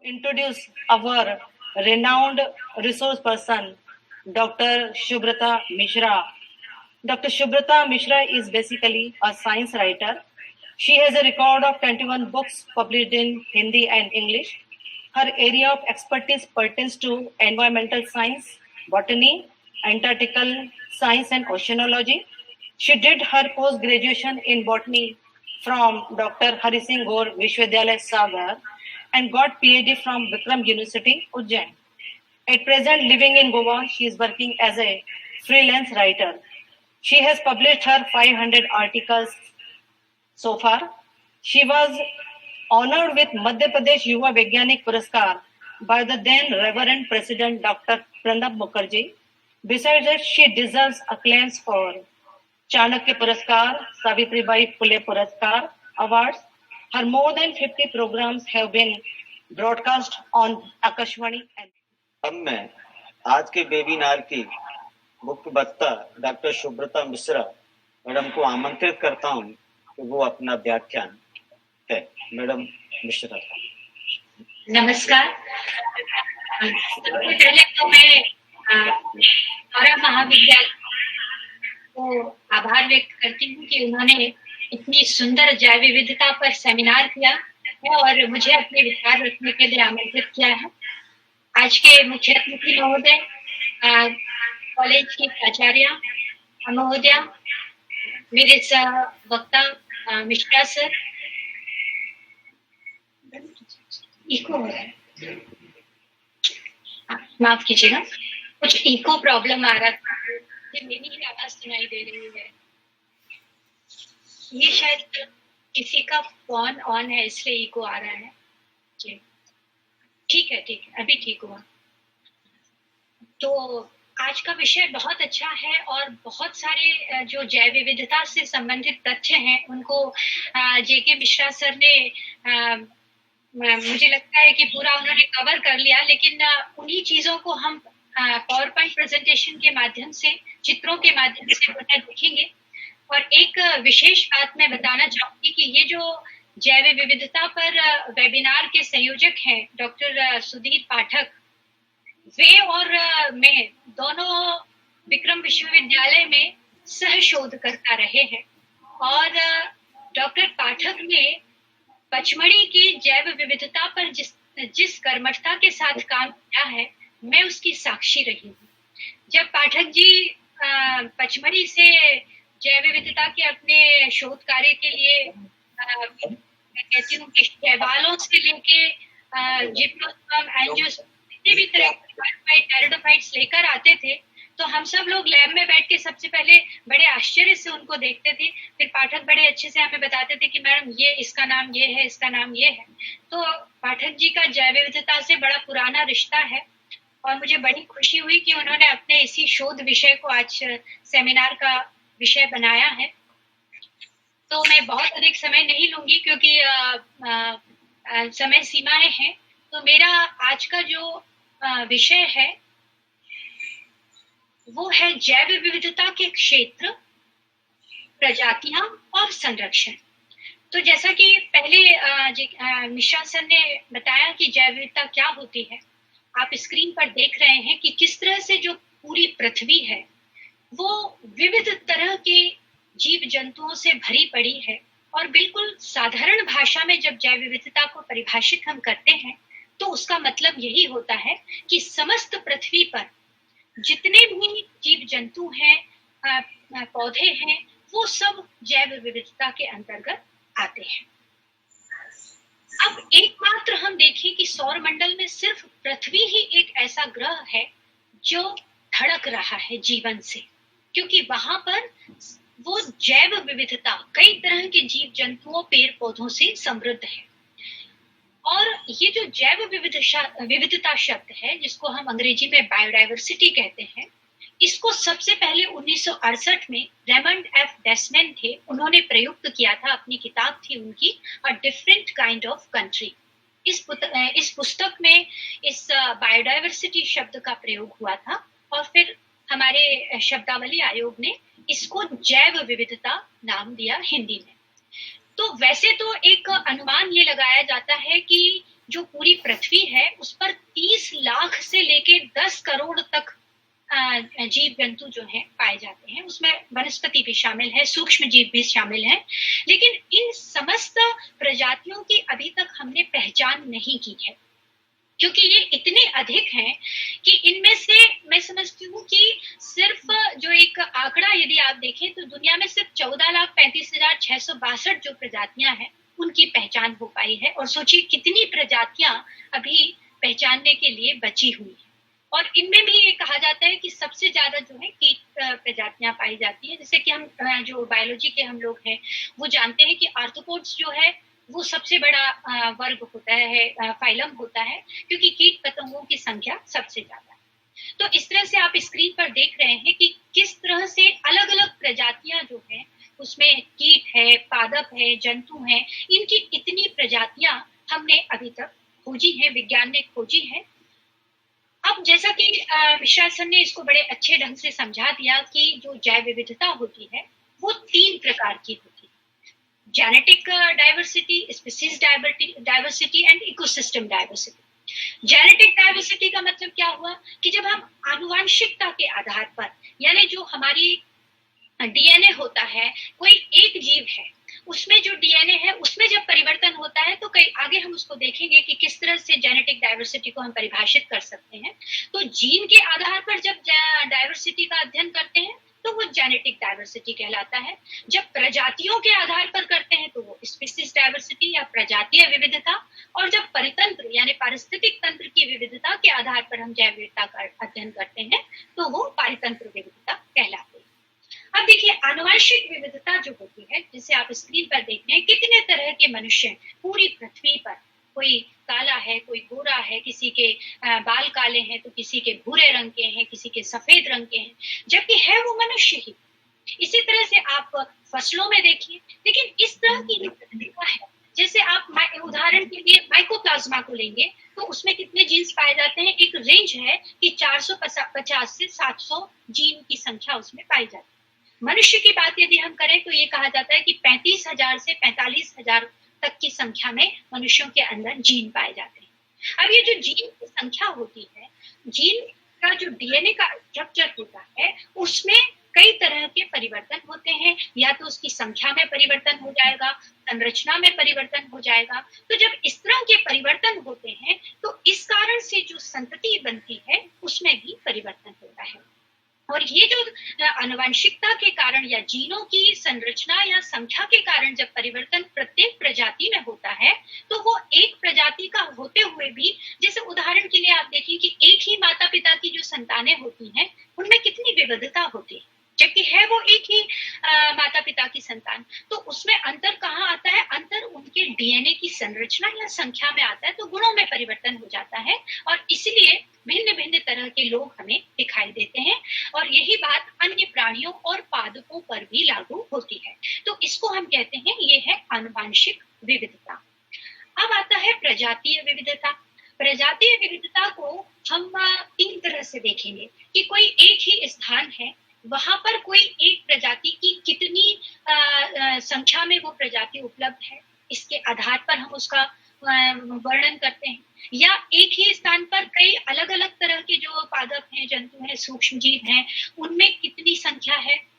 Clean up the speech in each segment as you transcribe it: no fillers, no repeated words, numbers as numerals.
introduce our renowned resource person, Dr. Shubrata Mishra. Dr. Shubrata Mishra is basically a science writer. She has a record of 21 books published in Hindi and English. Her area of expertise pertains to environmental science, botany, Antarctical science, and oceanology. She did her post-graduation in botany from Dr. Hari Singh Gaur Vishwavidyalaya Sagar and got PhD from Vikram University, Ujjain. At present, living in Goa, she is working as a freelance writer. She has published her 500 articles so far. She was honored with Madhya Pradesh Yuva Vaigyanik Puraskar by the then Reverend President Dr. Pranab Mukherjee. Besides that, she deserves acclaims for Chanakya Puraskar, Savitribai Phule Puraskar awards. Her more than 50 programs have been broadcast on Akashvani. अब मैं आज के webinar की मुख्य वक्ता doctor शुभ्रता Mishra madam को आमंत्रित करता हूं कि वो अपना व्याख्यान है। मैडम मिश्रा। नमस्कार। सबसे पहले तो मैं गौरव महाविद्यालय को आभार व्यक्त करती हूँ कि उन्होंने इतनी सुंदर जैव विविधता पर सेमिनार किया है और मुझे अपने विचार रखने के लिए आमंत्रित किया है। आज के मुख्य अतिथि महोदय, कॉलेज की प्राचार्य महोदया, मेरे वक्ता मिश्रा सर, इको हो रहा है, माफ कीजिएगा, कुछ इको प्रॉब्लम आ रहा था, मेरी ही आवाज सुनाई दे रही है। ये शायद किसी का फोन ऑन है इसलिए इको आ रहा है। जी ठीक है, अभी ठीक हुआ। तो आज का विषय बहुत अच्छा है और बहुत सारे जो जैव विविधता से संबंधित तथ्य हैं उनको जेके मिश्रा सर ने मुझे लगता है कि पूरा उन्होंने कवर कर लिया, लेकिन उन्हीं चीजों को हम पावर पॉइंट प्रेजेंटेशन के माध्यम से, चित्रों के माध्यम से पुनः देखेंगे। और एक विशेष बात मैं बताना चाहूंगी कि ये जो जैव विविधता पर वेबिनार के संयोजक हैं डॉक्टर सुधीर पाठक, वे और मैं दोनों विक्रम विश्वविद्यालय में सह शोधकर्ता रहे हैं और डॉक्टर पाठक ने पचमढ़ी की जैव विविधता पर जिस कर्मठता के साथ काम किया है, मैं उसकी साक्षी रही हूँ। जब पाठक जी पचमढ़ी से जैव विविधता के अपने शोध कार्य के लिए मैं कहती हूँ कि शैवालों से लेके जिम्नोस्पर्म, एंजियोस्पर्म, किसी भी तरह के टेरिडोफाइट्स लेकर आते थे तो हम सब लोग लैब में बैठ के सबसे पहले बड़े आश्चर्य से उनको देखते थे। फिर पाठक बड़े अच्छे से हमें बताते थे कि मैडम ये इसका नाम ये है, इसका नाम ये है। तो पाठक जी का जैव विविधता से बड़ा पुराना रिश्ता है और मुझे बड़ी खुशी हुई कि उन्होंने अपने इसी शोध विषय को आज सेमिनार का विषय बनाया है। तो मैं बहुत अधिक समय नहीं लूंगी क्योंकि समय सीमाएं हैं। तो मेरा आज का जो विषय है वो है जैव विविधता के क्षेत्र, प्रजातियां और संरक्षण। तो जैसा कि पहले मिश्रा सर ने बताया कि जैव विविधता क्या होती है, आप स्क्रीन पर देख रहे हैं कि किस तरह से जो पूरी पृथ्वी है वो विविध तरह के जीव जंतुओं से भरी पड़ी है। और बिल्कुल साधारण भाषा में जब जैव विविधता को परिभाषित हम करते हैं तो उसका मतलब यही होता है कि समस्त पृथ्वी पर जितने भी जीव जंतु हैं, पौधे हैं, वो सब जैव विविधता के अंतर्गत आते हैं। अब एकमात्र हम देखें कि सौर मंडल में सिर्फ पृथ्वी ही एक ऐसा ग्रह है जो धड़क रहा है जीवन से, क्योंकि वहां पर वो जैव विविधता कई तरह के जीव जंतुओं, पेड़ पौधों से समृद्ध है। और ये जो जैव विविधता शब्द है, जिसको हम अंग्रेजी में बायोडाइवर्सिटी कहते हैं, इसको सबसे पहले 1968 में रेमंड एफ डेसमैन थे, उन्होंने प्रयुक्त किया था। अपनी किताब थी उनकी a different kind of country. इस पुस्तक में इस बायोडाइवर्सिटी शब्द का प्रयोग हुआ था और फिर हमारे शब्दावली आयोग ने इसको जैव विविधता नाम दिया हिंदी में। तो वैसे तो एक अनुमान ये लगाया जाता है कि जो पूरी पृथ्वी है उस पर 30 लाख से लेके 10 करोड़ तक जीव जंतु जो हैं पाए जाते हैं। उसमें वनस्पति भी शामिल है, सूक्ष्म जीव भी शामिल हैं, लेकिन इन समस्त प्रजातियों की अभी तक हमने पहचान नहीं की है, क्योंकि ये इतने अधिक हैं कि इनमें से मैं समझती हूँ कि सिर्फ जो एक आंकड़ा यदि आप देखें तो दुनिया में सिर्फ 14,35,662 जो प्रजातियां हैं उनकी पहचान हो पाई है। और सोचिए कितनी प्रजातियां अभी पहचानने के लिए बची हुई है। और इनमें भी ये कहा जाता है कि सबसे ज्यादा जो है कीट प्रजातियां पाई जाती है। जैसे कि हम जो बायोलॉजी के हम लोग हैं वो जानते हैं कि आर्थ्रोपोड्स जो है वो सबसे बड़ा वर्ग होता है, फाइलम होता है, क्योंकि कीट पतंगों की संख्या सबसे ज्यादा है। तो इस तरह से आप स्क्रीन पर देख रहे हैं कि किस तरह से अलग अलग प्रजातियां जो है उसमें कीट है, पादप है, जंतु हैं, इनकी इतनी प्रजातियां हमने अभी तक खोजी है, विज्ञान ने खोजी है। अब जैसा कि मिश्रा सर ने इसको बड़े अच्छे ढंग से समझा दिया कि जो जैव विविधता होती है वो 3 प्रकार की होती है: genetic diversity, species diversity and ecosystem diversity. Genetic diversity का मतलब क्या हुआ कि जब हम आनुवंशिकता के आधार पर, यानी जो हमारी डीएनए होता है, कोई एक जीव है उसमें जो डीएनए है उसमें जब परिवर्तन होता है तो कई आगे हम उसको देखेंगे कि किस तरह से जेनेटिक डाइवर्सिटी को हम परिभाषित कर सकते हैं। तो जीन के आधार पर जब डाइवर्सिटी का अध्ययन करते हैं तो वो जेनेटिक डाइवर्सिटी कहलाता है। जब प्रजातियों के आधार पर करते हैं तो वो स्पीसीज डाइवर्सिटी या प्रजातीय विविधता, और जब परितंत्र यानी पारिस्थितिक तंत्र की विविधता के आधार पर हम जैव विविधता का अध्ययन करते हैं तो वो पारितंत्र विविधता कहलाती है। अब देखिए आनुवंशिक विविधता जो होती है, जिसे आप स्क्रीन पर देखते हैं, कितने तरह के मनुष्य पूरी पृथ्वी पर, कोई काला है, कोई गोरा है, किसी के बाल काले हैं तो किसी के भूरे रंग के हैं, किसी के सफेद रंग के हैं, जबकि है वो मनुष्य ही। इसी तरह से आप फसलों में देखिए, लेकिन इस तरह की जो विविधता है, जैसे आप उदाहरण के लिए माइकोप्लाज्मा को लेंगे तो उसमें कितने जीन्स पाए जाते हैं, एक रेंज है कि 450 से 700 जीन की संख्या उसमें पाई जाती है। मनुष्य की बात यदि हम करें तो ये कहा जाता है कि 35,000 से 45,000 तक की संख्या में मनुष्यों के अंदर जीन पाए जाते हैं। अब ये जो जीन की संख्या होती है, जीन का जो डीएनए का स्ट्रक्चर होता है उसमें कई तरह के परिवर्तन होते हैं, या तो उसकी संख्या में परिवर्तन हो जाएगा, संरचना में परिवर्तन हो जाएगा। तो जब इस तरह के परिवर्तन होते हैं तो इस कारण से जो संतति बनती है उसमें भी परिवर्तन होता है। और ये जो आनुवंशिकता के कारण या जीनों की संरचना या संख्या के कारण जब परिवर्तन प्रत्येक प्रजाति में होता है तो वो एक प्रजाति का होते हुए भी, जैसे उदाहरण के लिए आप देखिए कि एक ही माता पिता की जो संतानें होती हैं उनमें कितनी विविधता होती है, जबकि है वो एक ही माता पिता की संतान। तो उसमें अंतर कहाँ आता है? अंतर उनके डीएनए की संरचना या संख्या में आता है, तो गुणों में परिवर्तन हो जाता है और इसलिए भिन्न भिन्न तरह के लोग हमें दिखाई देते हैं। और यही बात अन्य प्राणियों और पादपों पर भी लागू होती है। तो इसको हम कहते हैं ये है आनुवंशिक विविधता। अब आता है प्रजातीय विविधता। प्रजातीय विविधता को हम 3 तरह से देखेंगे कि कोई एक ही स्थान है, वहां पर कोई एक प्रजाति की कितनी संख्या में वो प्रजाति उपलब्ध है, इसके आधार पर हम उसका वर्णन करते हैं। या एक ही स्थान पर कई अलग अलग तरह के जो पादप हैं, जंतु हैं, सूक्ष्म जीव हैं, उनमें कितनी संख्या है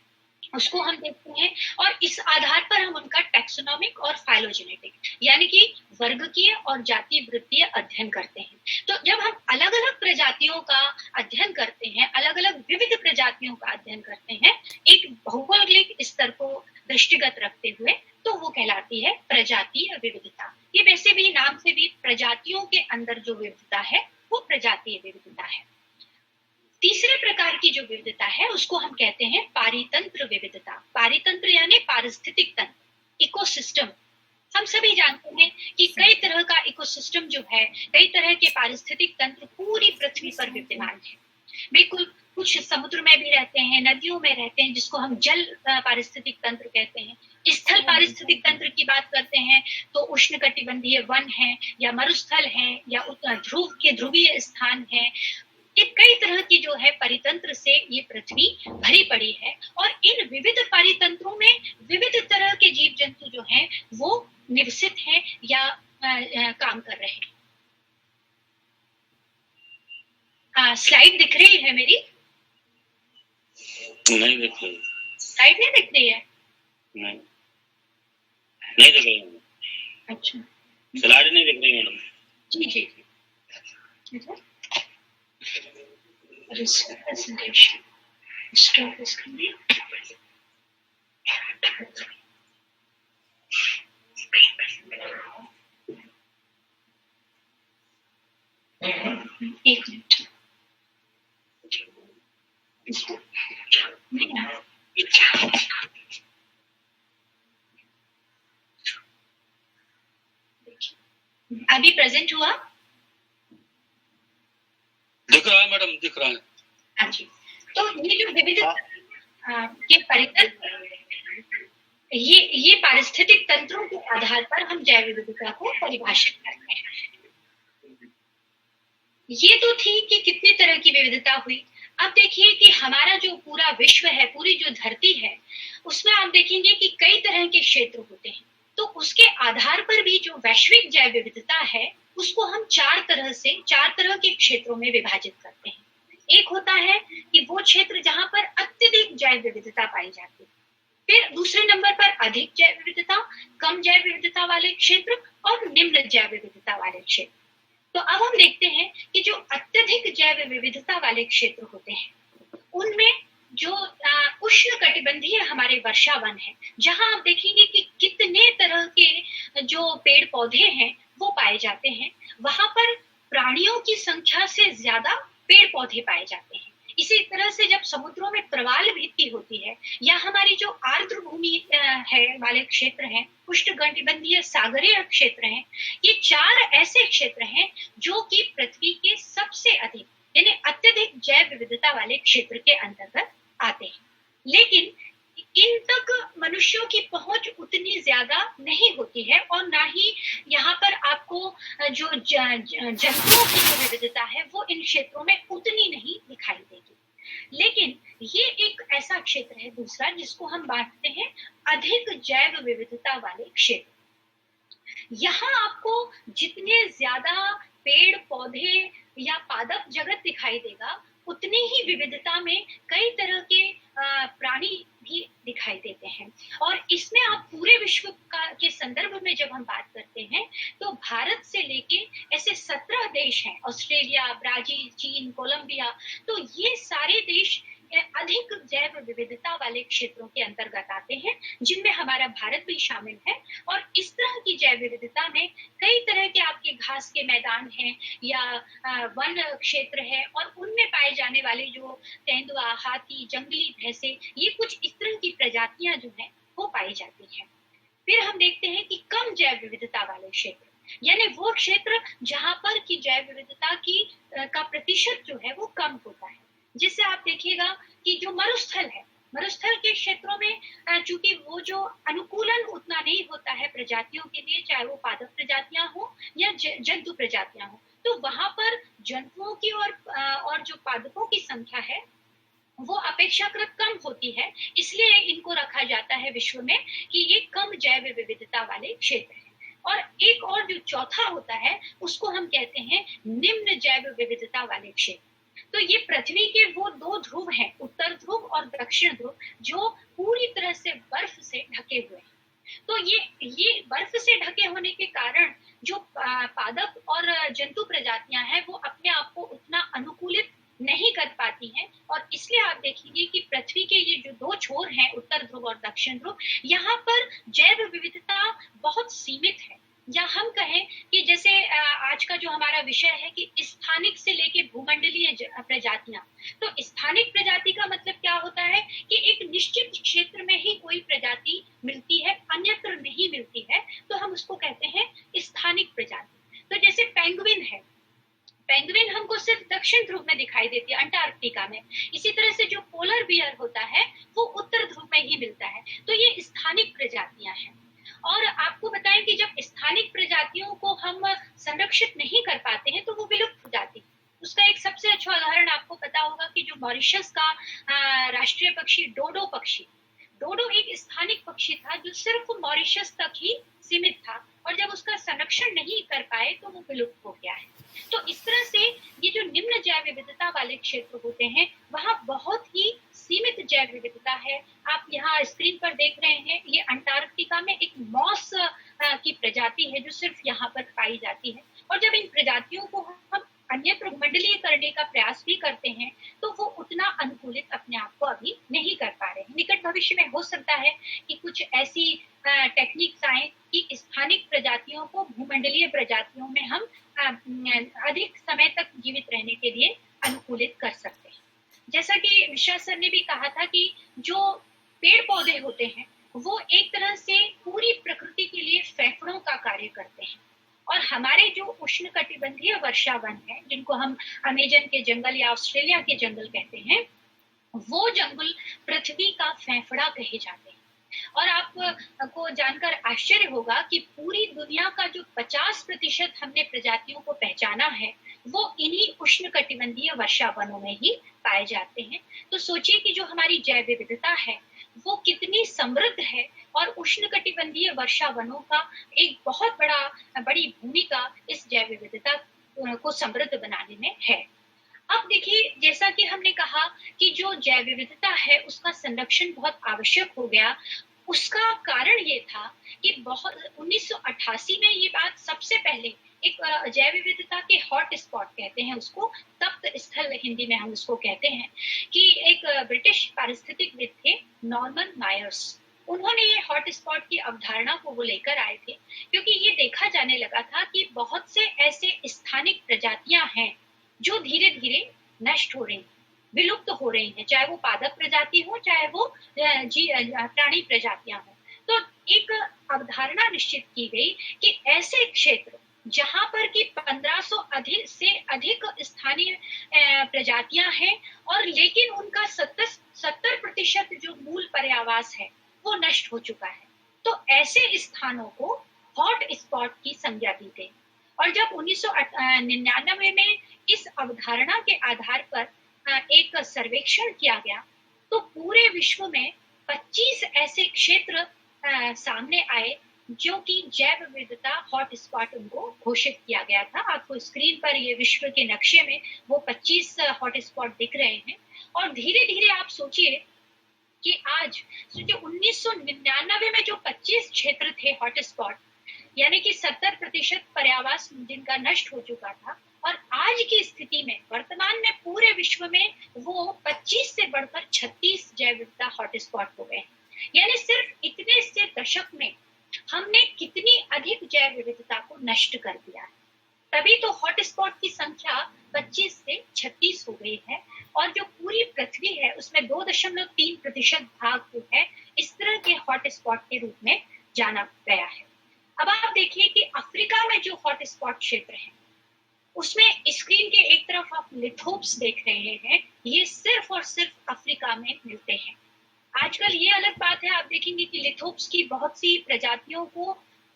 उसको हम देखते हैं, और इस आधार पर हम उनका टैक्सोनॉमिक और फाइलोजेनेटिक यानी कि वर्गकीय और जाति वृत्तीय अध्ययन करते हैं। तो जब हम अलग अलग प्रजातियों का अध्ययन करते हैं, अलग अलग विविध प्रजातियों का अध्ययन करते हैं एक भौगोलिक स्तर को दृष्टिगत रखते हुए, तो वो कहलाती है प्रजातीय विविधता। ये वैसे भी नाम से भी प्रजातियों के अंदर जो विविधता है वो प्रजातीय विविधता है। तीसरे प्रकार की जो विविधता है उसको हम कहते हैं पारितंत्र विविधता। पारितंत्र यानी पारिस्थितिक तंत्र, इकोसिस्टम। हम सभी जानते हैं कि कई तरह का इकोसिस्टम जो है, कई तरह के पारिस्थितिक तंत्र पूरी पृथ्वी पर विद्यमान है। बिल्कुल, कुछ समुद्र में भी रहते हैं, नदियों में रहते हैं, जिसको हम जल पारिस्थितिक तंत्र कहते हैं। स्थल पारिस्थितिक तंत्र की बात करते हैं तो उष्णकटिबंधीय वन है, या मरुस्थल है, या ध्रुव के ध्रुवीय स्थान है। ये कई तरह की जो है परितंत्र से ये पृथ्वी भरी पड़ी है, और इन विविध परितंत्रों में विविध तरह के जीव जंतु जो हैं वो निवसित हैं या काम कर रहे हैं। स्लाइड दिख रही है मेरी? नहीं दिख रही। स्लाइड नहीं दिख रही है? नहीं दिख रही है। अच्छा, स्लाइड नहीं दिख रही मैडम। जी जी ठीक है। Presentation stop screen. एक मिनट। अभी प्रेजेंट हुआ? दिख रहा है मैडम, दिख रहा है। हाँ जी। तो ये जो विविधता के परिकर, ये पारिस्थितिक तंत्रों के आधार पर हम जैव विविधता को परिभाषित करते हैं। ये तो थी कि कितनी तरह की विविधता हुई। अब देखिए कि हमारा जो पूरा विश्व है, पूरी जो धरती है, उसमें आप देखेंगे कि कई तरह के क्षेत्र होते हैं। तो उसके आधार पर भी जो वैश्विक जैव विविधता है, उसको हम चार तरह के क्षेत्रों में विभाजित करते हैं। एक होता है कि वो क्षेत्र जहां पर अत्यधिक जैव विविधता पाई जाती है। फिर दूसरे नंबर पर अधिक जैव विविधता, कम जैव विविधता वाले क्षेत्र और निम्न जैव विविधता वाले क्षेत्र। तो अब हम देखते हैं कि जो अत्यधिक जैव विविधता वाले क्षेत्र होते हैं, उनमें जो उष्ण कटिबंधीय हमारे वर्षा वन है, जहां आप देखेंगे कि कितने तरह के जो पेड़ पौधे हैं वो पाए जाते हैं। वहां पर प्राणियों की संख्या से ज्यादा पेड़ पौधे पाए जाते हैं। इसी तरह से जब समुद्रों में प्रवाल भित्ति होती है, या हमारी जो आर्द्र भूमि है वाले क्षेत्र हैं, उष्णकटिबंधीय सागरीय क्षेत्र हैं, ये चार ऐसे क्षेत्र हैं जो कि पृथ्वी के सबसे अधिक यानी अत्यधिक जैव विविधता वाले क्षेत्र के अंतर्गत आते हैं। लेकिन इन तक मनुष्यों की पहुंच उतनी ज्यादा नहीं होती है, और ना ही यहाँ पर आपको जो जंतुओं की जो विविधता है वो इन क्षेत्रों में उतनी नहीं दिखाई देगी। लेकिन ये एक ऐसा क्षेत्र है दूसरा जिसको हम बांटते हैं अधिक जैव विविधता वाले क्षेत्र। यहाँ आपको जितने ज्यादा पेड़ पौधे या पादप जगत दिखाई देगा, उतनी ही विविधता में कई तरह के प्राणी भी दिखाई देते हैं। और इसमें आप पूरे विश्व के संदर्भ में जब हम बात करते हैं, तो भारत से लेके ऐसे 17 देश हैं, ऑस्ट्रेलिया, ब्राजील, चीन, कोलंबिया, तो ये सारे देश अधिक जैव विविधता वाले क्षेत्रों के अंतर्गत आते हैं, जिनमें हमारा भारत भी शामिल है। और इस तरह की जैव विविधता में कई तरह के आपके घास के मैदान हैं या वन क्षेत्र है, और उनमें पाए जाने वाले जो तेंदुआ, हाथी, जंगली भैंसे, ये कुछ इस तरह की प्रजातियां जो हैं वो पाई जाती हैं। फिर हम देखते हैं कि कम जैव विविधता वाले क्षेत्र, यानी वो क्षेत्र जहां पर की जैव विविधता की का प्रतिशत जो है वो कम होता है। जिससे आप देखिएगा कि जो मरुस्थल है, मरुस्थल के क्षेत्रों में चूंकि वो जो अनुकूलन उतना नहीं होता है प्रजातियों के लिए, चाहे वो पादप प्रजातियां हो या जंतु प्रजातियां हो, तो वहां पर जंतुओं की और जो पादपों की संख्या है वो अपेक्षाकृत कम होती है। इसलिए इनको रखा जाता है विश्व में कि ये कम जैव विविधता वाले क्षेत्र हैं। और एक और जो चौथा होता है उसको हम कहते हैं निम्न जैव विविधता वाले क्षेत्र। तो ये पृथ्वी के वो दो ध्रुव हैं, उत्तर ध्रुव और दक्षिण ध्रुव, जो पूरी तरह से बर्फ से ढके हुए हैं। तो ये बर्फ से ढके होने के कारण जो पादप और जंतु प्रजातियां हैं वो अपने आप को उतना अनुकूलित नहीं कर पाती हैं, और इसलिए आप देखेंगे कि पृथ्वी के ये जो दो छोर हैं, उत्तर ध्रुव और दक्षिण ध्रुव, यहाँ पर जैव विविधता बहुत सीमित है। या हम कहें कि जैसे आज का जो हमारा विषय है कि स्थानिक से लेके भूमंडलीय प्रजातियां, तो स्थानिक प्रजाति का मतलब क्या होता है कि एक निश्चित क्षेत्र में ही कोई प्रजाति मिलती है, अन्यत्र नहीं मिलती है, तो हम उसको कहते हैं स्थानिक प्रजाति। तो जैसे पेंगुइन है, पेंगुइन हमको सिर्फ दक्षिण ध्रुव में दिखाई देती है, अंटार्कटिका में। इसी तरह से जो पोलर बियर होता है वो उत्तर ध्रुव में ही मिलता है। तो ये स्थानिक प्रजातियां हैं। और आपको बताएं कि जब स्थानिक प्रजातियों को हम संरक्षित नहीं कर पाते हैं तो वो विलुप्त हो जाती है। उसका एक सबसे अच्छा उदाहरण आपको पता होगा कि जो मॉरिशस का राष्ट्रीय पक्षी डोडो पक्षी, डोडो एक स्थानिक पक्षी था जो सिर्फ मॉरिशस तक ही सीमित था, और जब उसका संरक्षण नहीं कर पाए तो वो विलुप्त हो गया है। तो इस तरह से ये जो निम्न जैव विविधता वाले क्षेत्र होते हैं वहाँ बहुत ही सीमित जैव विविधता है। आप यहाँ स्क्रीन पर देख रहे हैं, ये अंटार्कटिका में एक मॉस की प्रजाति है जो सिर्फ यहाँ पर पाई जाती है। और जब इन प्रजातियों को हम अन्यत्र मंडलीय करने का प्रयास भी करते हैं तो वो उतना अनुकूलित अपने आप को अभी नहीं कर पा रहे हैं। निकट भविष्य में हो सकता है कि कुछ ऐसी टेक्निक्स आए कि स्थानिक प्रजातियों को भूमंडलीय प्रजातियों में हम अधिक समय तक जीवित रहने के लिए अनुकूलित कर सकते हैं। जैसा कि मिश्रा सर ने भी कहा था कि जो पेड़ पौधे होते हैं वो एक तरह से पूरी प्रकृति के लिए फेफड़ों का कार्य करते हैं, और हमारे जो उष्णकटिबंधीय वर्षा वन है जिनको हम अमेजन के जंगल या ऑस्ट्रेलिया के जंगल कहते हैं, वो जंगल पृथ्वी का फेफड़ा कहे जाते हैं। और आपको जानकर आश्चर्य होगा कि पूरी दुनिया का जो 50% हमने प्रजातियों को पहचाना है वो इन्हीं उष्णकटिबंधीय वर्षा वनों में ही पाए जाते हैं। तो सोचिए कि जो हमारी जैव विविधता है वो कितनी समृद्ध है, और उष्णकटिबंधीय वर्षा वनों का एक बहुत बड़ी भूमिका इस जैव विविधता को समृद्ध बनाने में है। अब देखिए, जैसा कि हमने कहा कि जो जैव विविधता है उसका संरक्षण बहुत आवश्यक हो गया, उसका कारण ये था कि 1988 में ये बात सबसे पहले एक जैव विविधता के हॉट स्पॉट कहते हैं उसको, तप्त स्थल हिंदी में हम उसको कहते हैं, कि एक ब्रिटिश पारिस्थितिकविद थे नॉर्मन मायर्स। उन्होंने ये हॉट स्पॉट की अवधारणा को वो लेकर आए थे क्योंकि ये देखा जाने लगा था कि बहुत से ऐसे स्थानिक प्रजातियां हैं जो धीरे धीरे नष्ट हो रही हैं, विलुप्त हो रही हैं, चाहे वो पादप प्रजाति हो चाहे वो प्राणी प्रजातियां हो। तो एक अवधारणा निश्चित की गई कि ऐसे क्षेत्र जहां पर कि 1500 से अधिक स्थानीय प्रजातियां हैं और लेकिन उनका 70% जो मूल पर्यावास है वो नष्ट हो चुका है, तो ऐसे स्थानों को हॉट स्पॉट की संज्ञा दी गई। और जब 1999 में इस अवधारणा के आधार पर एक सर्वेक्षण किया गया तो पूरे विश्व में 25 ऐसे क्षेत्र सामने आए जो कि जैव विविधता हॉट स्पॉट उनको घोषित किया गया था। आपको स्क्रीन पर ये विश्व के नक्शे में वो 25 हॉट स्पॉट दिख रहे हैं। और धीरे धीरे आप सोचिए कि आज जो 1999 में जो 25 क्षेत्र थे हॉट स्पॉट, यानी कि 70% पर्यावास जिनका नष्ट हो चुका था, और आज की स्थिति में वर्तमान में पूरे विश्व में वो 25 से बढ़कर 36 जैव विविधता हॉट स्पॉट हो गए। यानी सिर्फ इतने से दशक में हमने कितनी अधिक जैव विविधता को नष्ट कर दिया है। तभी तो हॉट स्पॉट की संख्या 25 से 36 हो गई है, और जो पूरी पृथ्वी है उसमें 2.3% भाग जो है इस तरह के हॉट स्पॉट के रूप में जाना गया है। अब आप देखिए कि अफ्रीका में जो हॉट स्पॉट क्षेत्र है उसमें स्क्रीन के एक तरफ आप लिथोप्स देख रहे हैं, ये सिर्फ और सिर्फ अफ्रीका में मिलते हैं। आजकल ये अलग बात है, आप देखेंगे कि लिथोप्स की बहुत सी प्रजातियों को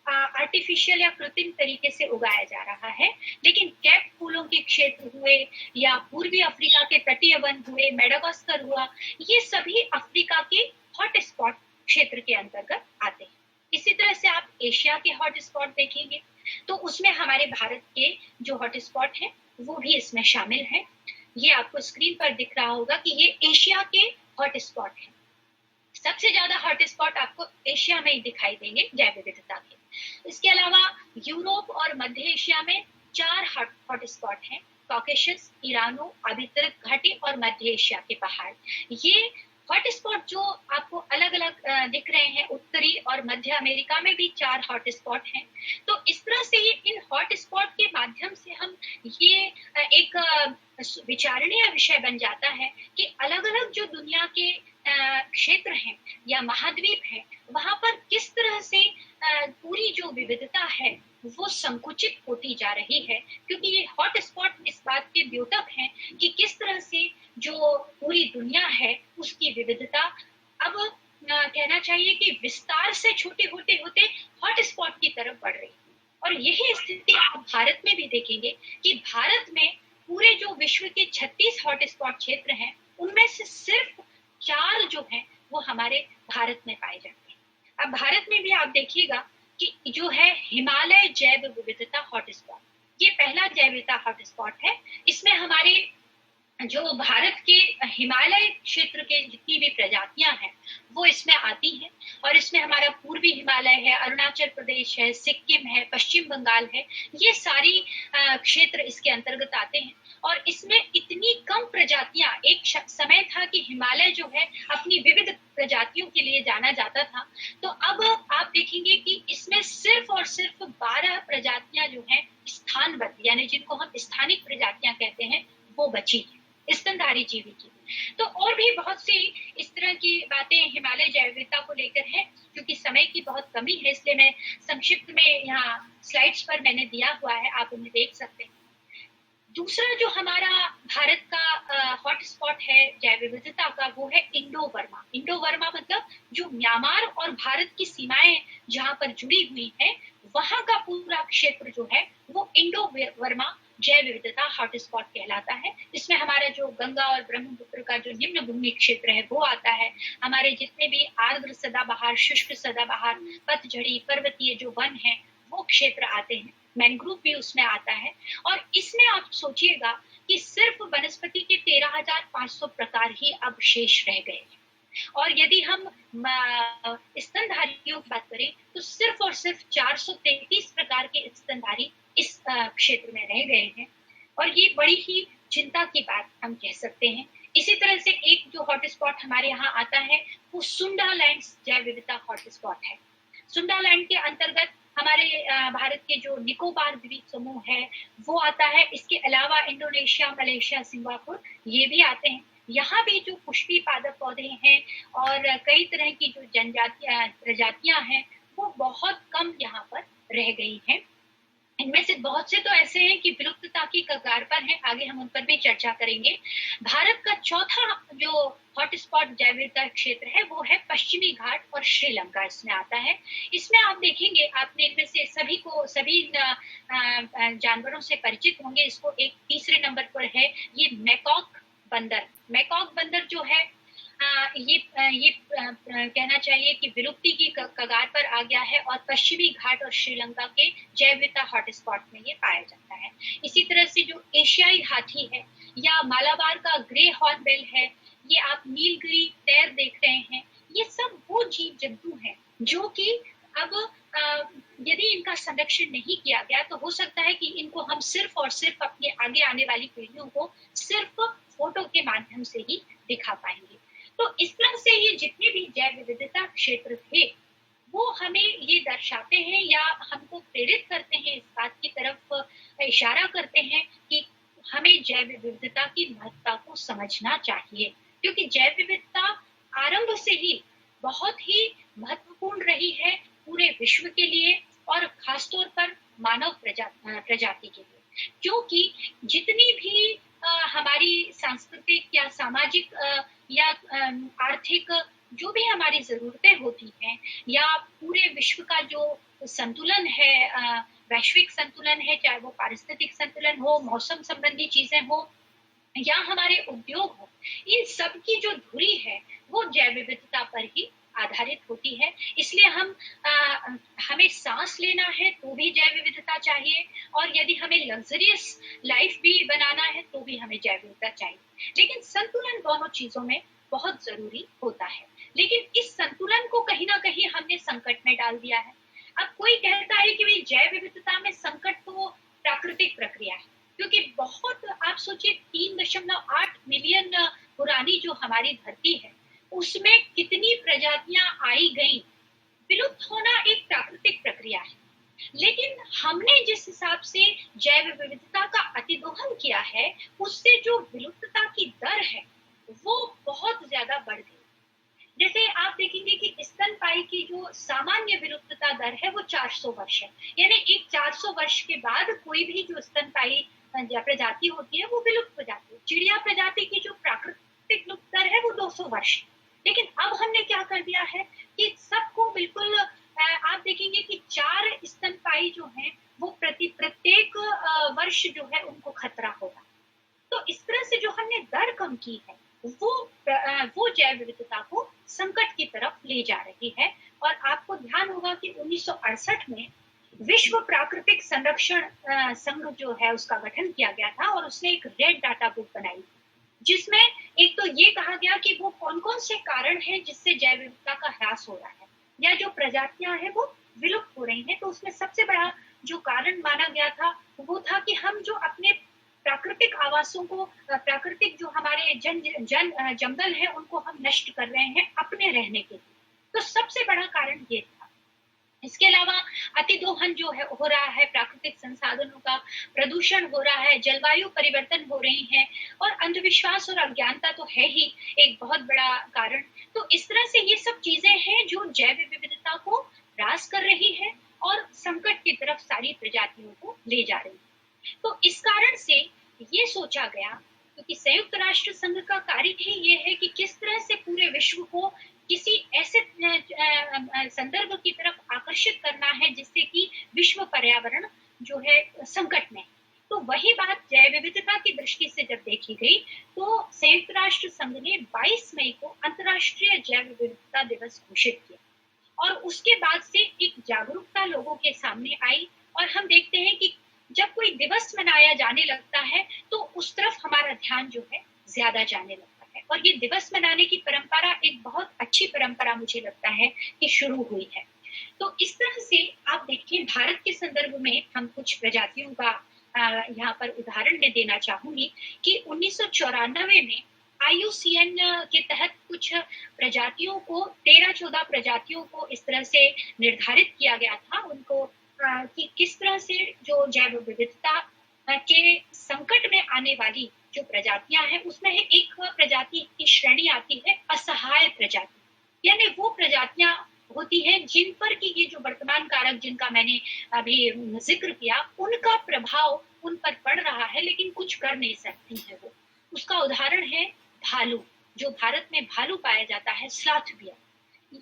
आर्टिफिशियल या कृत्रिम तरीके से उगाया जा रहा है, लेकिन कैप फूलों के क्षेत्र हुए या पूर्वी अफ्रीका के तटीय वन हुए, मेडागास्कर हुआ, ये सभी अफ्रीका के हॉट स्पॉट क्षेत्र के अंतर्गत आते हैं। इसी तरह से आप एशिया के हॉट स्पॉट देखेंगे तो उसमें हमारे भारत के जो हॉट स्पॉट है वो भी इसमें शामिल है। ये आपको स्क्रीन पर दिख रहा होगा कि ये एशिया के हॉट स्पॉट है। सबसे ज्यादा हॉट स्पॉट आपको एशिया में ही दिखाई देंगे जैव विविधता के। इसके अलावा यूरोप और मध्य एशिया में 4 हॉट स्पॉट हैं, कॉकेशस, ईरानो, अभितरक घाटी और मध्य एशिया के पहाड़। ये हॉट स्पॉट जो आपको अलग अलग दिख रहे हैं, उत्तरी और मध्य अमेरिका में भी 4 हॉट स्पॉट हैं। तो इस तरह से ये इन हॉट स्पॉट के माध्यम से हम ये एक विचारणीय विषय बन जाता है कि अलग अलग जो दुनिया के क्षेत्र हैं या महाद्वीप हैं वहां पर किस तरह से पूरी जो विविधता है वो संकुचित होती जा रही है, क्योंकि ये हॉट स्पॉट इस बात के द्योतक हैं कि किस तरह से जो पूरी दुनिया है उसकी विविधता अब कहना चाहिए कि विस्तार से छोटे होते होते हॉट स्पॉट की तरफ बढ़ रही है। और यही स्थिति आप भारत में भी देखेंगे कि भारत में पूरे जो विश्व के 36 हॉट स्पॉट क्षेत्र हैं उनमें से सिर्फ 4 जो हैं वो हमारे भारत में पाए जाते हैं। अब भारत में भी आप देखिएगा कि जो है हिमालय जैव विविधता हॉट स्पॉट, ये पहला जैव विविधता हॉटस्पॉट है। इसमें हमारे जो भारत के हिमालय क्षेत्र के जितनी भी प्रजातियां हैं वो इसमें आती हैं, और इसमें हमारा पूर्वी हिमालय है, अरुणाचल प्रदेश है, सिक्किम है, पश्चिम बंगाल है, ये सारी क्षेत्र इसके अंतर्गत आते हैं। और इसमें इतनी कम प्रजातियां, एक समय था कि हिमालय जो है अपनी विविध प्रजातियों के लिए जाना जाता था, तो अब आप देखेंगे कि इसमें सिर्फ और सिर्फ 12 प्रजातियां जो हैं स्थानबद्ध, यानी जिनको हम स्थानिक प्रजातियां कहते हैं, वो बची हैं स्तनधारी जीवी की। तो और भी बहुत सी इस तरह की बातें हिमालय जैव विविधता को लेकर है। क्योंकि समय की बहुत कमी है, इसलिए मैं संक्षिप्त में यहाँ स्लाइड्स पर मैंने दिया हुआ है, आप उन्हें देख सकते हैं। दूसरा जो हमारा भारत का हॉटस्पॉट है जैव विविधता का, वो है इंडो बर्मा। इंडो बर्मा मतलब जो म्यांमार और भारत की सीमाएं जहां पर जुड़ी हुई है, वहां का पूरा क्षेत्र जो है वो इंडो बर्मा जैव विविधता हॉटस्पॉट कहलाता है। इसमें हमारा जो गंगा और ब्रह्मपुत्र का जो निम्न भूमि क्षेत्र है वो आता है। हमारे जितने भी आर्द्र सदाबहार, शुष्क सदाबहार, पतझड़ी, पर्वतीय जो वन है वो क्षेत्र आते हैं। मैंग्रोव भी उसमें आता है। और इसमें आप सोचिएगा कि सिर्फ वनस्पति के 13,500 प्रकार ही अब शेष रह गए हैं। और यदि हम स्तनधारियों की बात करें तो सिर्फ और सिर्फ 433 प्रकार के स्तनधारी इस क्षेत्र में रह गए हैं, और ये बड़ी ही चिंता की बात हम कह सकते हैं। इसी तरह से एक जो हॉटस्पॉट हमारे यहाँ आता है वो सुंडालैंड जैव विविधता हॉटस्पॉट है। सुंडालैंड के अंतर्गत हमारे भारत के जो निकोबार द्वीप समूह है वो आता है। इसके अलावा इंडोनेशिया, मलेशिया, सिंगापुर ये भी आते हैं। यहाँ भी जो पुष्पी पादप पौधे हैं और कई तरह की जो प्रजातियां हैं वो बहुत कम यहाँ पर रह गई हैं। इनमें से बहुत से तो ऐसे हैं कि विलुप्तता की कगार पर हैं, आगे हम उन पर भी चर्चा करेंगे। भारत का चौथा जो हॉटस्पॉट जैव विविधता क्षेत्र है वो है पश्चिमी घाट और श्रीलंका, इसमें आता है। इसमें आप देखेंगे, आपने इनमें से सभी जानवरों से परिचित होंगे। इसको एक तीसरे नंबर पर है ये मैकॉक बंदर। मैकॉक बंदर जो है ये कहना चाहिए कि विलुप्ति की कगार पर आ गया है, और पश्चिमी घाट और श्रीलंका के जैव विविधता हॉटस्पॉट में ये पाया जाता है। इसी तरह से जो एशियाई हाथी है या मालाबार का ग्रे हॉर्नबिल है, ये आप नीलगिरी तैर देख रहे हैं, ये सब वो जीव जंतु हैं जो कि अब यदि इनका संरक्षण नहीं किया गया तो हो सकता है कि इनको हम सिर्फ और सिर्फ अपने आगे आने वाली पीढ़ियों को सिर्फ फोटो के माध्यम से ही दिखा पाएंगे। तो इस तरह से ये जितने भी जैव विविधता क्षेत्र थे वो हमें ये दर्शाते हैं या हमको प्रेरित करते हैं, इस बात की तरफ इशारा करते हैं कि हमें जैव विविधता की महत्ता को समझना चाहिए। क्योंकि जैव विविधता आरंभ से ही बहुत ही महत्वपूर्ण रही है पूरे विश्व के लिए और खासतौर पर मानव प्रजाति के लिए। क्योंकि जितनी भी हमारी सांस्कृतिक या सामाजिक या आर्थिक जो भी हमारी जरूरतें होती हैं, या पूरे विश्व का जो संतुलन है, वैश्विक संतुलन है, चाहे वो पारिस्थितिक संतुलन हो, मौसम संबंधी चीजें हो या हमारे उद्योग हो, इन सब की जो धुरी है वो जैव विविधता पर ही आधारित होती है। इसलिए हमें सांस लेना है तो भी जैव विविधता चाहिए, और यदि हमें लग्जरियस लाइफ भी बनाना है तो भी हमें जैव विविधता चाहिए। लेकिन संतुलन दोनों चीजों में बहुत जरूरी होता है। लेकिन इस संतुलन को कहीं ना कहीं हमने संकट में डाल दिया है। अब कोई कहता है कि भाई जैव विविधता में संकट तो प्राकृतिक प्रक्रिया है, क्योंकि बहुत आप सोचिए 3.8 मिलियन पुरानी जो हमारी धरती है उसमें कितनी प्रजातियां आई गई। विलुप्त होना एक प्राकृतिक प्रक्रिया है, लेकिन हमने जिस हिसाब से जैव विविधता का अतिदोहन किया है उससे जो विलुप्तता की दर है वो बहुत ज्यादा बढ़ गई। जैसे आप देखेंगे कि स्तनपायी की जो सामान्य विलुप्तता दर है वो 400 वर्ष है, यानी एक 400 वर्ष के बाद कोई भी जो स्तनपायी प्रजाति होती है वो विलुप्त हो जाती है। चिड़िया प्रजाति की जो प्राकृतिक विलुप्त दर है वो 200 वर्ष है। लेकिन अब हमने क्या कर दिया है कि सबको बिल्कुल आप देखेंगे कि 4 स्तनपायी जो हैं वो प्रत्येक वर्ष जो है उनको खतरा होगा। तो इस तरह से जो हमने दर कम की है वो जैव विविधता को संकट की तरफ ले जा रही है। और आपको ध्यान होगा कि 1968 में विश्व प्राकृतिक संरक्षण संघ जो है उसका गठन किया गया था और उसने एक रेड डाटा बुक बनाई जिसमें एक तो ये कहा गया कि वो कौन कौन से कारण हैं जिससे जैव विविधता का ह्रास हो रहा है या जो प्रजातियां हैं वो विलुप्त हो रही हैं। तो उसमें सबसे बड़ा जो कारण माना गया था वो था कि हम जो अपने प्राकृतिक आवासों को, प्राकृतिक जो हमारे जंगल है उनको हम नष्ट कर रहे हैं अपने रहने के लिए। तो सबसे बड़ा कारण ये था। इसके अलावा अतिदोहन जो है हो रहा है, प्राकृतिक संसाधनों का प्रदूषण हो रहा है, जलवायु परिवर्तन हो रही है और अंधविश्वास और अज्ञानता तो है ही एक बहुत बड़ा कारण। तो इस तरह से ये सब चीजें हैं जो जैव विविधता को ह्रास कर रही है और संकट की तरफ सारी प्रजातियों को ले जा रही है। तो इस कारण से ये सोचा गया, क्योंकि संयुक्त राष्ट्र संघ का कार्य ही ये है कि किस तरह से पूरे विश्व को किसी ऐसे संदर्भ की तरफ आकर्षित करना है जिससे कि विश्व पर्यावरण जो है संकट में। तो वही बात जैव विविधता की दृष्टि से जब देखी गई तो संयुक्त राष्ट्र संघ ने 22 मई को अंतर्राष्ट्रीय जैव विविधता दिवस घोषित किया और उसके बाद से एक जागरूकता लोगों के सामने आई। और हम देखते हैं कि जब कोई दिवस मनाया जाने लगता है तो उस तरफ हमारा ध्यान जो है ज्यादा जाने लगता है और ये दिवस मनाने की परंपरा एक बहुत अच्छी परंपरा मुझे लगता है कि शुरू हुई है। तो इस तरह से आप देखिए भारत के संदर्भ में हम कुछ प्रजातियों का यहाँ पर उदाहरण मैं देना चाहूंगी कि 1994 में IUCN के तहत कुछ प्रजातियों को 13-14 प्रजातियों को इस तरह से निर्धारित किया गया था उनको कि किस तरह से जो जैव विविधता के संकट में आने वाली जो प्रजातियां हैं उसमें एक प्रजाति की श्रेणी आती है असहाय प्रजाति, यानी वो प्रजातियां होती हैं जिन पर कि ये जो वर्तमान कारक जिनका मैंने अभी जिक्र किया उनका प्रभाव उन पर पड़ रहा है लेकिन कुछ कर नहीं सकती है वो। उसका उदाहरण है भालू, जो भारत में भालू पाया जाता है, स्लॉथ बियर,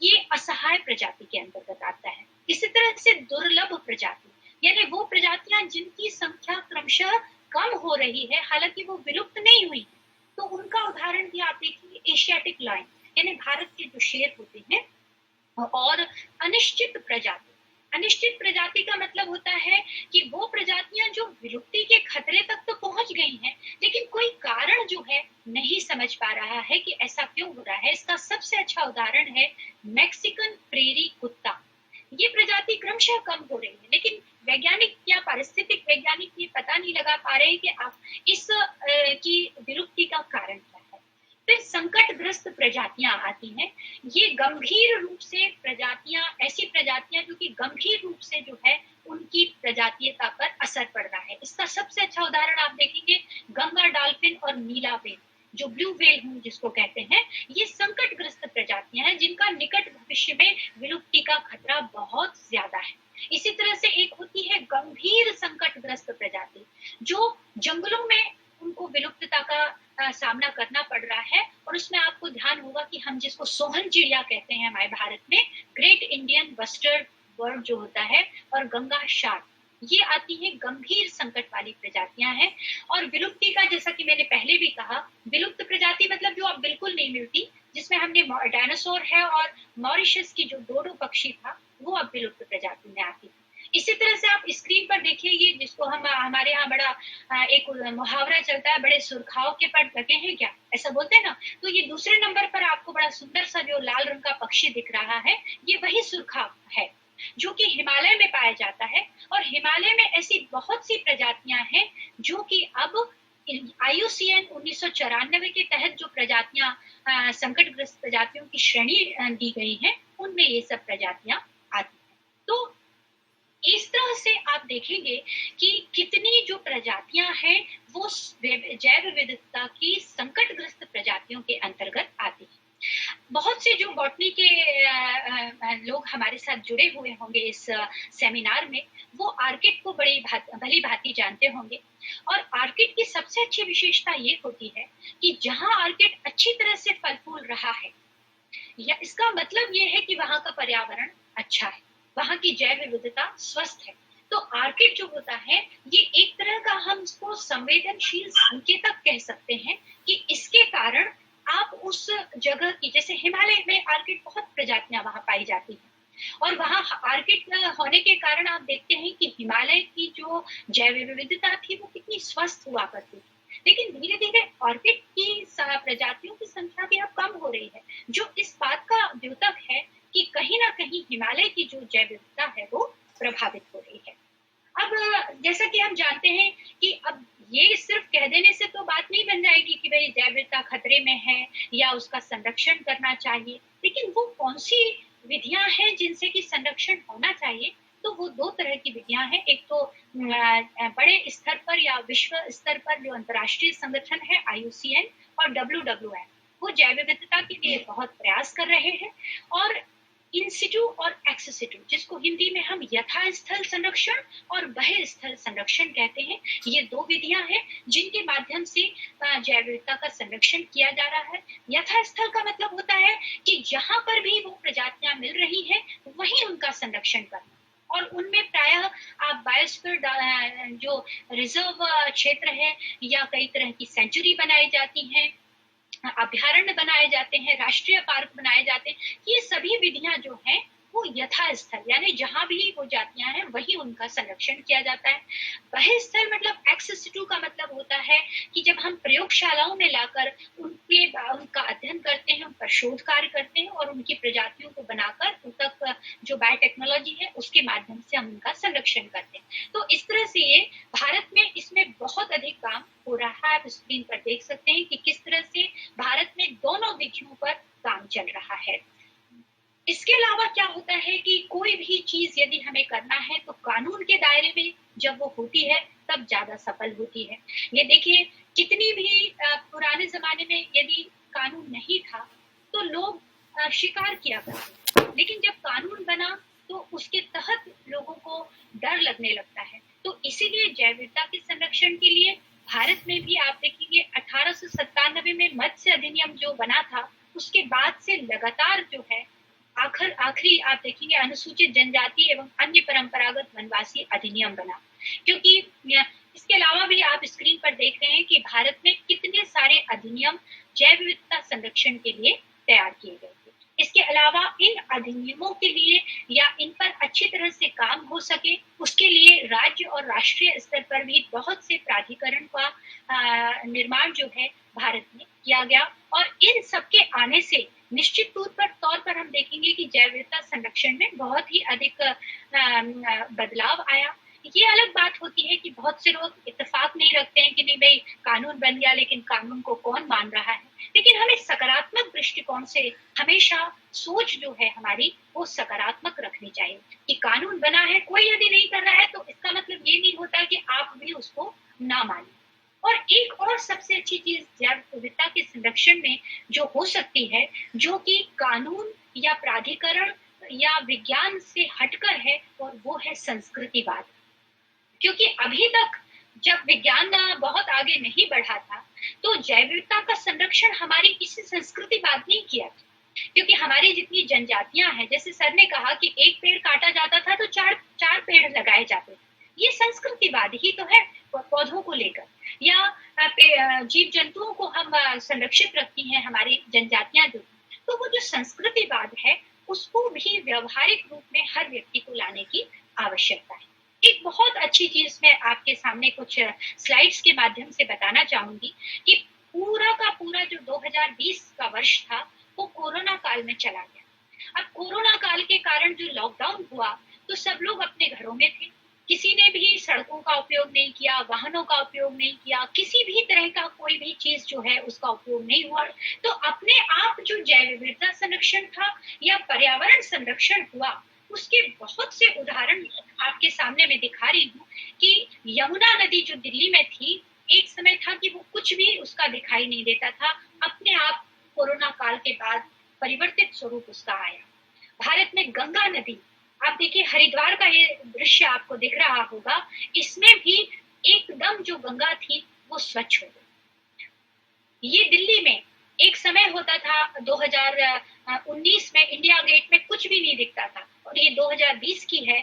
ये असहाय प्रजाति के अंतर्गत आता है। इसी तरह से दुर्लभ प्रजाति, यानी वो प्रजातियां जिनकी संख्या क्रमशः कम हो रही है हालांकि वो विलुप्त नहीं हुई है, तो उनका उदाहरण भी आप देखिए एशियाटिक लायन, यानी भारत के जो शेर होते हैं। और अनिश्चित प्रजाति, अनिश्चित प्रजाति का मतलब होता है कि वो प्रजातियां जो विलुप्ति के खतरे तक तो पहुंच गई हैं लेकिन कोई कारण जो है नहीं समझ पा रहा है कि ऐसा क्यों हो रहा है। इसका सबसे अच्छा उदाहरण है मैक्सिकन प्रेरी कुत्ता। ये प्रजाति क्रमशः कम हो रही है लेकिन वैज्ञानिक या पारिस्थितिक वैज्ञानिक ये पता नहीं लगा पा रहे कि आप इस की विलुप्ति का कारण क्या है। फिर संकटग्रस्त प्रजातियां आती हैं, ये गंभीर रूप से प्रजातियां, ऐसी प्रजातियां जो कि गंभीर रूप से जो है उनकी प्रजातीयता पर असर पड़ रहा है। इसका सबसे अच्छा उदाहरण आप देखेंगे गंगा डॉल्फिन और नीला व्हेल, जो ब्लू व्हेल जिसको कहते हैं, ये संकटग्रस्त प्रजातियां हैं जिनका निकट भविष्य में विलुप्ति का खतरा बहुत ज्यादा है। इसी तरह से एक होती है गंभीर संकटग्रस्त प्रजाति जो जंगलों में उनको विलुप्तता का सामना करना पड़ रहा है और उसमें आपको ध्यान होगा कि हम जिसको सोहन चिड़िया कहते हैं हमारे भारत में, ग्रेट इंडियन बस्टर्ड बर्ड जो होता है और गंगा शार्क, ये आती है गंभीर संकट वाली प्रजातियां हैं। और विलुप्ति का जैसा कि मैंने पहले भी कहा, विलुप्त प्रजाति मतलब जो अब बिल्कुल नहीं मिलती, जिसमें हमने डायनासोर है और मॉरिशस की जो डोडो पक्षी था वो अब विलुप्त प्रजाति में आती है। इसी तरह से आप स्क्रीन पर देखिए ये जिसको हम हमारे यहाँ बड़ा एक मुहावरा चलता है, बड़े सुरखाओं के पर लगे हैं क्या, ऐसा बोलते हैं ना। तो ये दूसरे नंबर पर आपको बड़ा सुंदर सा जो लाल रंग का पक्षी दिख रहा है, ये वही सुरखाव है जो कि हिमालय में पाया जाता है। और हिमालय में ऐसी बहुत सी प्रजातियां हैं जो कि अब IUCN 1994 के तहत जो प्रजातियां संकटग्रस्त प्रजातियों की श्रेणी दी गई है उनमें ये सब प्रजातियां आती हैं। तो इस तरह से आप देखेंगे कि कितनी जो प्रजातियां हैं वो जैव विविधता की संकटग्रस्त प्रजातियों के अंतर्गत आती हैं। बहुत से जो बॉटनी के लोग हमारे साथ जुड़े हुए होंगे इस सेमिनार में, वो आर्किड को भली भांति जानते होंगे। और आर्किड की सबसे अच्छी विशेषता ये होती है कि जहां आर्किड अच्छी तरह से फल फूल रहा है, या इसका मतलब ये है कि वहां का पर्यावरण अच्छा है, वहां की जैव विविधता स्वस्थ है। तो आर्किड जो होता है ये एक तरह का हम इसको संवेदनशील संकेतक कह सकते हैं कि इसके कारण आप उस जगह की, जैसे हिमालय में आर्किड बहुत प्रजातियां वहां पाई जाती हैं और वहाँ आर्किड होने के कारण आप देखते हैं कि हिमालय की जो जैव विविधता थी वो कितनी स्वस्थ हुआ करती थी। लेकिन धीरे धीरे ऑर्किड की प्रजातियों की संख्या भी अब कम हो रही है, जो इस बात का द्योतक है कि कहीं ना कहीं हिमालय की जो जैव विविधता है वो प्रभावित हो रही है। अब जैसा कि हम जानते हैं कि अब ये सिर्फ कह देने से तो बात नहीं बन जाएगी कि भाई जैव विविधता खतरे में है या उसका संरक्षण करना चाहिए, लेकिन वो कौन सी विधियां हैं जिनसे कि संरक्षण होना चाहिए। तो वो दो तरह की विधियां हैं। एक तो बड़े स्तर पर या विश्व स्तर पर जो अंतर्राष्ट्रीय संगठन है IUCN और WWF, वो जैव विविधता के लिए बहुत प्रयास कर रहे हैं। और इन सिटू और एक्स सिटू, जिसको हिंदी में हम यथास्थल संरक्षण और बहिस्थल संरक्षण कहते हैं, ये दो विधियां हैं जिनके माध्यम से जैव विविधता का संरक्षण किया जा रहा है। यथास्थल का मतलब होता है कि जहां पर भी वो प्रजातियां मिल रही है वहीं उनका संरक्षण करना, और उनमें प्रायः आप बायोस्फीयर जो रिजर्व क्षेत्र है या कई तरह की सेंचुरी बनाई जाती हैं, अभ्यारण्य बनाए जाते हैं, राष्ट्रीय पार्क बनाए जाते हैं, ये सभी विधियां जो हैं वो यथास्थल यानी जहां भी वो जातियां हैं वही उनका संरक्षण किया जाता है। बहिस्थल मतलब एक्स सिटू का मतलब होता है कि जब हम प्रयोगशालाओं में लाकर उनका अध्ययन करते हैं, उन पर शोध कार्य करते हैं और उनकी प्रजातियों को बनाकर उन तक जो बायोटेक्नोलॉजी है उसके माध्यम से हम उनका संरक्षण करते हैं। तो इस तरह से ये भारत में इसमें बहुत अधिक काम हो रहा है। आप स्क्रीन पर देख सकते हैं कि किस तरह से भारत में दोनों विधियों पर काम चल रहा है। इसके अलावा क्या होता है कि कोई भी चीज यदि हमें करना है तो कानून के दायरे में जब वो होती है तब ज्यादा सफल होती है। ये देखिए, कितनी भी पुराने जमाने में यदि कानून नहीं था तो लोग शिकार किया करते, लेकिन जब कानून बना तो उसके तहत लोगों को डर लगने लगता है। तो इसीलिए जैव विविधता के संरक्षण के लिए भारत में भी आप देखेंगे 1897 में मत्स्य अधिनियम जो बना था, उसके बाद से लगातार जो है आखिरी आप देखेंगे अनुसूचित जनजाति एवं अन्य परंपरागत वनवासी अधिनियम बना। क्योंकि इसके अलावा भी आप स्क्रीन पर देख रहे हैं कि भारत में कितने सारे अधिनियम जैव विविधता संरक्षण के लिए तैयार किए गए थे। इसके अलावा इन अधिनियमों के लिए या इन पर अच्छी तरह से काम हो सके उसके लिए राज्य और राष्ट्रीय स्तर पर भी बहुत से प्राधिकरण का निर्माण जो है भारत में किया गया। और इन सबके आने से निश्चित तौर पर हम देखेंगे कि जैव विविधता संरक्षण में बहुत ही अधिक बदलाव आया। ये अलग बात होती है कि बहुत से लोग इत्तेफाक नहीं रखते हैं कि नहीं भाई कानून बन गया लेकिन कानून को कौन मान रहा है, लेकिन हमें सकारात्मक दृष्टिकोण से हमेशा सोच जो है हमारी वो सकारात्मक रखनी चाहिए कि कानून बना है, कोई यदि नहीं कर रहा है तो इसका मतलब ये नहीं होता कि आप भी उसको ना माने। और एक और सबसे अच्छी चीज जैव विविधता के संरक्षण में जो हो सकती है, जो कि कानून या प्राधिकरण या विज्ञान से हटकर है, और वो है संस्कृतिवाद। क्योंकि अभी तक जब विज्ञान बहुत आगे नहीं बढ़ा था तो जैव विविधता का संरक्षण हमारी किसी संस्कृतिवाद ने किया था। क्योंकि हमारी जितनी जनजातियां हैं, जैसे सर ने कहा कि एक पेड़ काटा जाता था तो चार पेड़ लगाए जाते थे, ये संस्कृतिवाद ही तो है पौधों को लेकर। या जीव जंतुओं को हम संरक्षित रखती हैं हमारी जनजातियां जो, तो वो जो संस्कृतिवाद है उसको भी व्यवहारिक रूप में हर व्यक्ति को लाने की आवश्यकता है। एक बहुत अच्छी चीज मैं आपके सामने कुछ स्लाइड्स के माध्यम से बताना चाहूंगी कि पूरा का पूरा जो 2020 का वर्ष था वो कोरोना काल में चला गया। अब कोरोना काल के कारण जो लॉकडाउन हुआ तो सब लोग अपने घरों में थे, किसी ने भी सड़कों का उपयोग नहीं किया, वाहनों का उपयोग नहीं किया, किसी भी तरह का कोई भी चीज जो है उसका उपयोग नहीं हुआ। तो अपने आप जो जैव विविधता संरक्षण था या पर्यावरण संरक्षण हुआ उसके बहुत से उदाहरण आपके सामने मैं दिखा रही हूँ कि यमुना नदी जो दिल्ली में थी, एक समय था कि वो कुछ भी उसका दिखाई नहीं देता था, अपने आप कोरोना काल के बाद परिवर्तित स्वरूप उसका आया। भारत में गंगा नदी, आप देखिए हरिद्वार का ये दृश्य आपको दिख रहा होगा, इसमें भी एकदम जो गंगा थी वो स्वच्छ हो गई। ये दिल्ली में एक समय होता था 2019 में इंडिया गेट में कुछ भी नहीं दिखता था, और ये 2020 की है,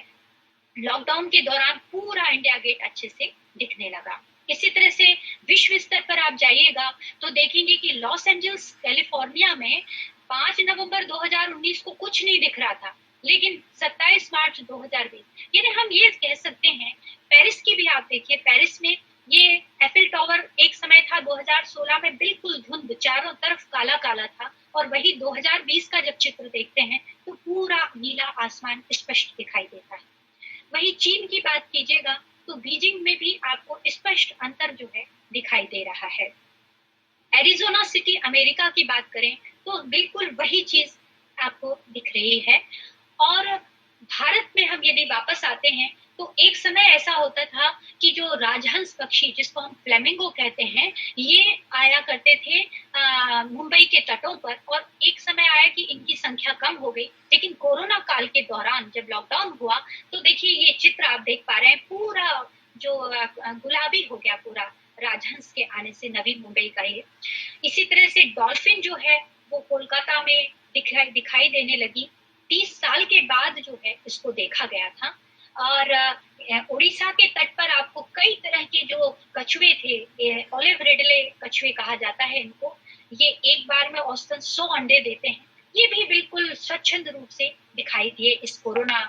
लॉकडाउन के दौरान पूरा इंडिया गेट अच्छे से दिखने लगा। इसी तरह से विश्व स्तर पर आप जाइएगा तो देखेंगे कि लॉस एंजल्स कैलिफोर्निया में 5 नवंबर 2019 को कुछ नहीं दिख रहा था, लेकिन 27 मार्च 2020 यानी हम ये कह सकते हैं, पेरिस की भी आप देखिए, पेरिस में ये एफिल टावर एक समय था 2016 में बिल्कुल धुंध, चारों तरफ काला काला था, और वही 2020 का जब चित्र देखते हैं तो पूरा नीला आसमान स्पष्ट दिखाई देता है। वही चीन की बात कीजिएगा तो बीजिंग में भी आपको स्पष्ट अंतर जो है दिखाई दे रहा है। एरिजोना सिटी अमेरिका की बात करें तो बिल्कुल वही चीज आपको दिख रही है। और भारत में हम यदि वापस आते हैं तो एक समय ऐसा होता था कि जो राजहंस पक्षी, जिसको हम फ्लेमिंगो कहते हैं, ये आया करते थे मुंबई के तटों पर, और एक समय आया कि इनकी संख्या कम हो गई। लेकिन कोरोना काल के दौरान जब लॉकडाउन हुआ तो देखिए ये चित्र आप देख पा रहे हैं, पूरा जो गुलाबी हो गया पूरा राजहंस के आने से नवी मुंबई का ये। इसी तरह से डॉल्फिन जो है वो कोलकाता में दिखाई देने लगी। 30 साल के बाद जो है इसको देखा गया था। और उड़ीसा के तट पर आपको कई तरह के जो कछुए थे, ऑलिव रिडले कछुए कहा जाता है इनको, ये एक बार में औसतन 100 अंडे देते हैं। ये भी बिल्कुल स्वच्छंद रूप से दिखाई दिए इस कोरोना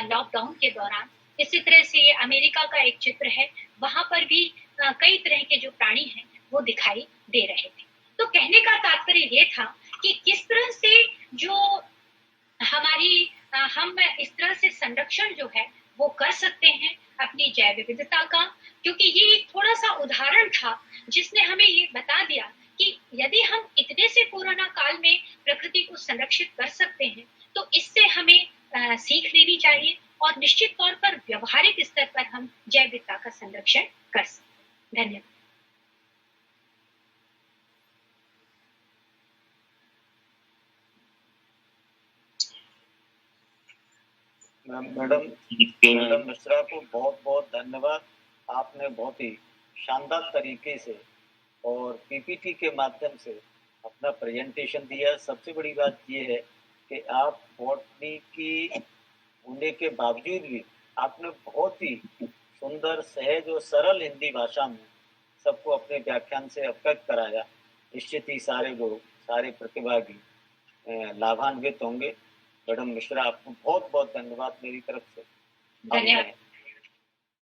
लॉकडाउन के दौरान। इसी तरह से ये अमेरिका का एक चित्र है, वहां पर भी कई तरह के जो प्राणी हैं वो दिखाई दे रहे थे। तो कहने का तात्पर्य ये था कि किस तरह से जो हमारी हम इस तरह से संरक्षण जो है वो कर सकते हैं अपनी जैव विविधता का, क्योंकि ये एक थोड़ा सा उदाहरण था जिसने हमें ये बता दिया कि यदि हम इतने से कोरोना काल में प्रकृति को संरक्षित कर सकते हैं तो इससे हमें सीख लेनी चाहिए, और निश्चित तौर पर व्यवहारिक स्तर पर हम जैव विविधता का संरक्षण कर सकते हैं। धन्यवाद। मैडम मिश्रा को बहुत बहुत धन्यवाद। आपने बहुत ही शानदार तरीके से और पीपीटी के माध्यम से अपना प्रेजेंटेशन दिया। सबसे बड़ी बात ये है कि आप बॉटनी की होने के बावजूद भी आपने बहुत ही सुंदर, सहज और सरल हिंदी भाषा में सबको अपने व्याख्यान से अवगत कराया। निश्चित ही सारे लोग, सारे प्रतिभागी लाभान्वित होंगे। मैडम मिश्रा, आपको बहुत बहुत धन्यवाद मेरी तरफ से। धन्यवाद।